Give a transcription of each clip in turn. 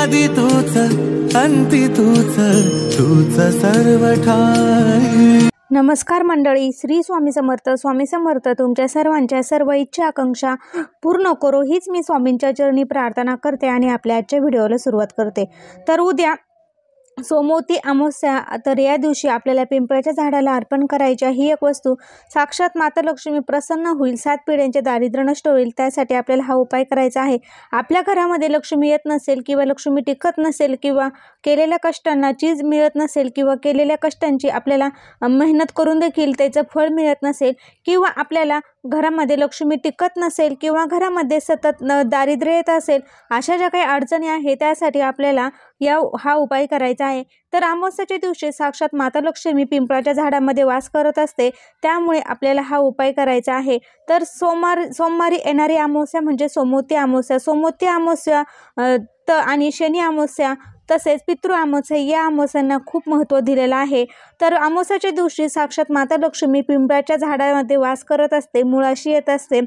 आदि तूच अंती तूच, तूच सर्व ठाई। नमस्कार मंडळी, श्री स्वामी समर्थ। स्वामी समर्थ तुमच्या सर्वांच्या सर्व इच्छा आकांक्षा पूर्ण करो हीच मी स्वामींच्या चरणी प्रार्थना करते आणि आपल्या आजच्या व्हिडिओला सुरुवात करते। तर उद्या सोमवती अमावस्या, तर या दिवशी आपल्याला पिंपळाच्या झाडाला अर्पण करायची ही एक वस्तू साक्षात माता लक्ष्मी प्रसन्न होईल, 7 पिढ्यांचे दारिद्र्य नष्ट होईल। त्यासाठी आपल्याला हा उपाय करायचा आहे। आपल्या घरामध्ये लक्ष्मी येत नसेल किंवा लक्ष्मी टिकत नसेल किंवा केलेल्या कष्टांना चीज मिळत नसेल किंवा केलेल्या कष्टांची आपल्याला मेहनत करून देखील त्याचं फळ मिळत नसेल किंवा आपल्याला घरामध्ये लक्ष्मी टिकत नसेल किंवा घरामध्ये सतत दारिद्र्य येत असेल, अशा ज्या काही अडचणी आहेत त्यासाठी आपल्याला हा उपाय करायचा आहे। तर अमावस्येच्या दिवशी साक्षात माता लक्ष्मी पिंपळाच्या झाडामध्ये वास करत असते, त्यामुळे आपल्याला हा उपाय करायचा आहे। तर सोमवारी येणारी अमावस्या म्हणजे सोमवती अमावस्या, सोमवती अमावस्या आणि शनी अमावस्या तसेच पितृ अमावस्या या अमावस्यांना खूप महत्त्व दिलेलं आहे। तर अमावस्याच्या दिवशी साक्षात माता लक्ष्मी पिंपळाच्या झाडामध्ये वास करत असते, मुळाशी येत असते।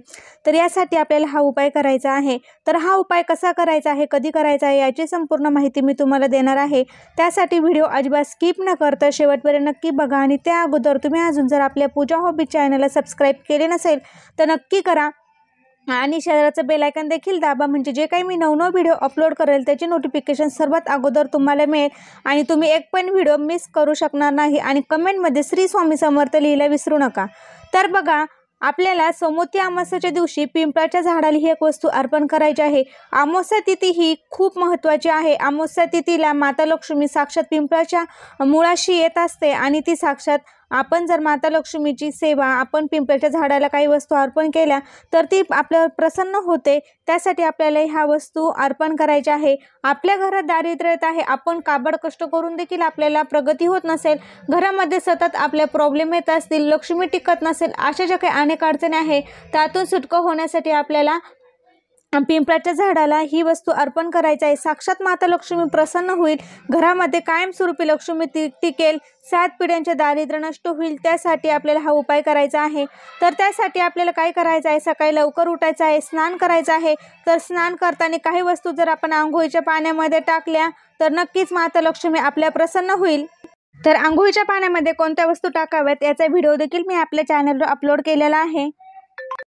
तर यासाठी आपल्याला हा उपाय करायचा आहे। तर हा उपाय कसा करायचा आहे, कधी करायचा आहे याची संपूर्ण माहिती मी तुम्हाला देणार आहे। त्यासाठी व्हिडिओ अजिबात स्किप न करता शेवटपर्यंत नक्की बघा आणि त्या अगोदर तुम्ही अजून जर आपल्या पूजा हॉबी चॅनलला सबस्क्राईब केले नसेल तर नक्की करा आणि शेजारचं बेल आयकॉन देखील दाबा, म्हणजे जे काही मी नवनवीन व्हिडिओ अपलोड करेल त्याची नोटिफिकेशन सर्वात अगोदर तुम्हाला मिळेल आणि तुम्ही एक पण व्हिडिओ मिस करू शकणार नाही। आणि कमेंटमध्ये श्री स्वामी समर्थ लिहायला विसरू नका। तर बघा, आपल्याला सोमवती अमावस्येच्या दिवशी पिंपळाच्या झाडाला ही एक वस्तू अर्पण करायची आहे। अमावस्या तिथी ही खूप महत्त्वाची आहे। अमावस्या तिथीला माता लक्ष्मी साक्षात पिंपळाच्या मुळाशी येत असते आणि ती साक्षात आपण जर माता लक्ष्मीची सेवा, आपण पिंपळाच्या झाडाला काही वस्तू अर्पण केल्या तर ती आपल्यावर प्रसन्न होते। त्यासाठी आपल्याला ह्या वस्तू अर्पण करायच्या आहे। आपल्या घरात दारिद्र्य येत आहे, आपण काबड कष्ट करून देखील आपल्याला प्रगती होत नसेल, घरामध्ये सतत आपल्या प्रॉब्लेम येत असतील, लक्ष्मी टिकत नसेल, अशा ज्या काही अनेक अडचणी आहे त्यातून सुटका होण्यासाठी आपल्याला पिंपळाच्या झाडाला ही वस्तू अर्पण करायची आहे। साक्षात माता लक्ष्मी प्रसन्न होईल, घरामध्ये कायमस्वरूपी लक्ष्मी टिकेल, 7 पिढ्यांचे दारिद्र्य नष्ट होईल। त्यासाठी आपल्याला हा उपाय करायचा आहे। तर त्यासाठी आपल्याला काय करायचं आहे, सकाळी लवकर उठायचं आहे, स्नान करायचं आहे। तर स्नान करताना काही वस्तू जर आपण आंघोळीच्या पाण्यामध्ये टाकल्या तर नक्कीच माता लक्ष्मी आपल्या प्रसन्न होईल। तर आंघोळीच्या पाण्यामध्ये कोणत्या वस्तू टाकाव्यात याचा व्हिडिओ देखील मी आपल्या चॅनलवर अपलोड केलेला आहे।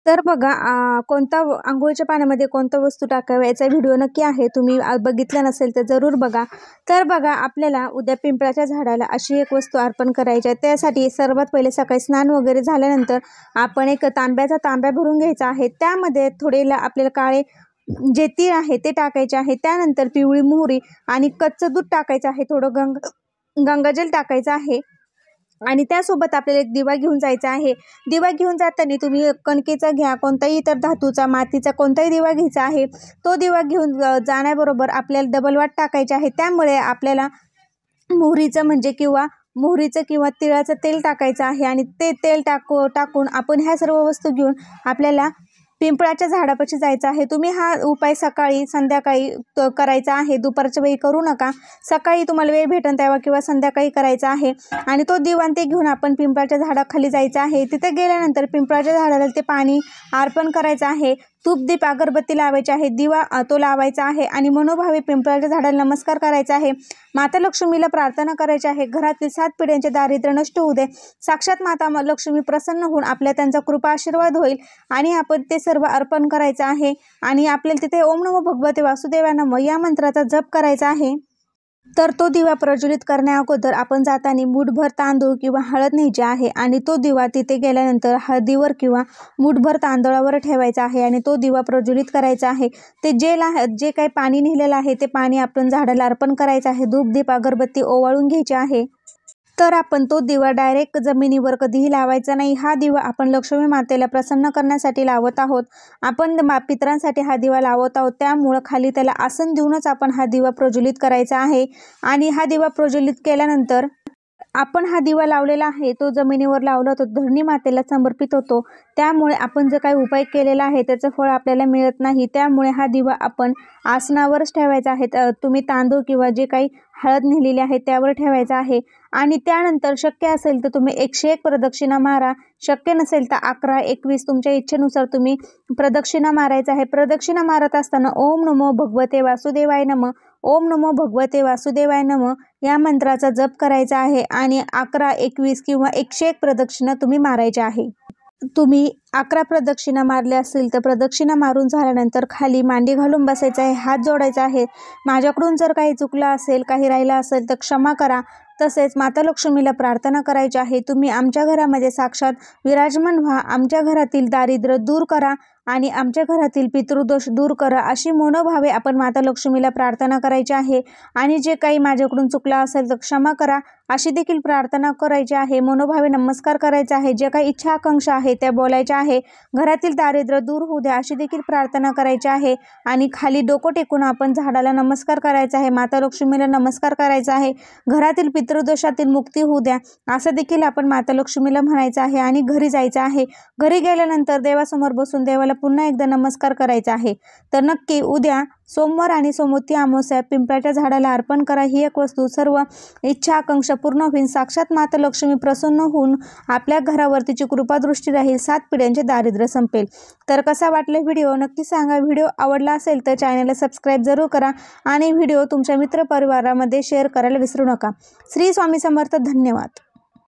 तर बघा, आंघोळीच्या पाण्यामध्ये कोणत्या वस्तू टाकाव्या याचा व्हिडिओ नक्की आहे, तुम्ही बघितला नसेल तर जरूर बघा। तर बघा, आपल्याला उद्या पिंपळाच्या झाडाला अशी एक वस्तू अर्पण करायची आहे। त्यासाठी सर्वात पहिले सकाळी स्नान वगैरे झाल्यानंतर आपण एक तांब्या भरून घ्यायचा आहे। त्यामध्ये थोडे आपल्याला काळे जे तीळ आहे ते टाकायचे आहे। त्यानंतर पिवळी मोहरी आणि कच्चं दूध टाकायचं आहे, थोडं गंगाजल टाकायचं आहे आणि त्यासोबत आपल्याला एक दिवा घेऊन जायचा आहे। दिवा घेऊन जाताना तुम्ही कणकेचा घ्या, कोणताही इतर धातूचा, मातीचा कोणताही दिवा घ्यायचा आहे। तो दिवा घेऊन जाण्याबरोबर आपल्याला डबल वाट टाकायची आहे। त्यामुळे आपल्याला मोहरीचं किंवा तिळाचं तेल टाकायचं आहे आणि ते तेल टाकून आपण ह्या सर्व वस्तू घेऊन आपल्याला पिंपळाच्या झाडापाशी जायचं आहे। तुम्ही हा उपाय सकाळी संध्याकाळी करायचा आहे, दुपारच्या वेळी करू नका। सकाळी तुम्हाला वेळ भेटेल तेव्हा किंवा संध्याकाळी करायचा आहे आणि तो दिवा ते घेऊन आपण पिंपळाच्या झाडाखाली जायचं आहे। तिथे गेल्यानंतर पिंपळाच्या झाडाला ते पाणी अर्पण करायचं आहे, धूप दीप अगरबत्ती लावायची आहे, दिवा तो लावायचा आहे आणि मनोभावे पिंपळाच्या झाडाला नमस्कार करायचा आहे। माता लक्ष्मीला प्रार्थना करायची आहे, घरातील 7 पिढ्यांचे दारिद्र्य नष्ट होऊ दे, साक्षात माता लक्ष्मी प्रसन्न होऊन आपल्या त्यांचा कृपा आशीर्वाद होईल आणि आपण ते सर्व अर्पण करायचं आहे आणि आपल्याला तिथे ओम नमो भगवते वासुदेवाय नमः या मंत्राचा जप करायचा आहे। तर तो दिवा प्रज्वलित करण्या अगोदर आपण जाताना मूठभर तांदूळ किंवा हळद न्यायची आहे आणि तो दिवा तिथे गेल्यानंतर हळदीवर किंवा मूठभर तांदळावर ठेवायचा आहे आणि तो दिवा प्रज्वलित करायचा आहे। ते जे काही पाणी नेलेलं आहे ते पाणी आपण झाडाला अर्पण करायचं आहे, धूप दीप अगरबत्ती ओवाळून घ्यायची आहे। तर आपण तो दिवा डायरेक्ट जमिनीवर कधीही लावायचा नाही। हा दिवा आपण लक्ष्मी मातेला प्रसन्न करण्यासाठी लावत आहोत, आपण पितरांसाठी हा दिवा लावत आहोत, त्यामुळं खाली त्याला आसन देऊनच आपण हा दिवा प्रज्वलित करायचा आहे। आणि हा दिवा प्रज्वलित केल्यानंतर आपण हा दिवा लावलेला आहे तो जमिनीवर लावला होतो, धरणी मातेला समर्पित होतो, त्यामुळे आपण जे काही उपाय केलेला आहे त्याचं फळ आपल्याला मिळत नाही। त्यामुळे हा दिवा आपण आसनावरच ठेवायचा आहे, तुम्ही तांदूळ किंवा जे काही हळद नेलेली आहे त्यावर ठेवायचा आहे आणि त्यानंतर शक्य असेल तर तुम्ही 101 प्रदक्षिणा मारा, शक्य नसेल तर 11, 21 तुमच्या इच्छेनुसार तुम्ही प्रदक्षिणा मारायचा आहे। प्रदक्षिणा मारत असताना ओम नमो भगवते वासुदेवाय नमः, ओम नमो भगवते वासुदेवाय नमः या मंत्राचा जप करायचा आहे आणि 11, 21 किंवा 101 प्रदक्षिणा तुम्ही मारायच्या आहे। तुम्ही 11 प्रदक्षिणा मारल्या असतील तर प्रदक्षिणा मारून झाल्यानंतर खाली मांडी घालून बसायचं आहे, हात जोडायचा आहे। माझ्याकडून जर काही चुकलं असेल, काही राहिलं असेल तर क्षमा करा। तसेच माता लक्ष्मीला प्रार्थना करायची आहे, तुम्ही आमच्या घरामध्ये साक्षात विराजमान व्हा, आमच्या घरातील दारिद्र्य दूर करा आणि आमच्या घरातील पितृदोष दूर करा, अशी मनोभावे आपण माता लक्ष्मीला प्रार्थना करायची आहे। आणि जे काही माझ्याकडून चुकलं असेल तर क्षमा करा अशी देखील प्रार्थना करायची आहे। मनोभावे नमस्कार करायचा आहे, जे काही इच्छा आकांक्षा आहे त्या बोलायच्या आहे। घरातील दारिद्र्य दूर होऊ द्या अशी देखील प्रार्थना करायची आहे। आणि खाली डोकं टेकून आपण झाडाला नमस्कार करायचा आहे, माता लक्ष्मीला नमस्कार करायचा आहे। घरातील पितृदोषातील मुक्ती होऊ द्या असं देखील आपण माता लक्ष्मीला म्हणायचं आहे आणि घरी जायचं आहे। घरी गेल्यानंतर देवासमोर बसून देवाला पुन्हा एकदा नमस्कार करायचा आहे। तर नक्की उद्या सोमवार आणि सोमवती अमावस्या पिंपळाच्या झाडाला अर्पण करा। ही एक वस्तू सर्व इच्छा आकांक्षा पूर्ण होईल, साक्षात माता लक्ष्मी प्रसन्न होऊन आपल्या घरावर तिची कृपादृष्टी राहील, 7 पिढ्यांचे दारिद्र्य संपेल। तर कसा वाटला व्हिडिओ नक्की सांगा। व्हिडिओ आवडला असेल तर चॅनलला सबस्क्राईब जरूर करा आणि व्हिडिओ तुमच्या मित्रपरिवारामध्ये शेअर करायला विसरू नका। श्री स्वामी समर्थ। धन्यवाद।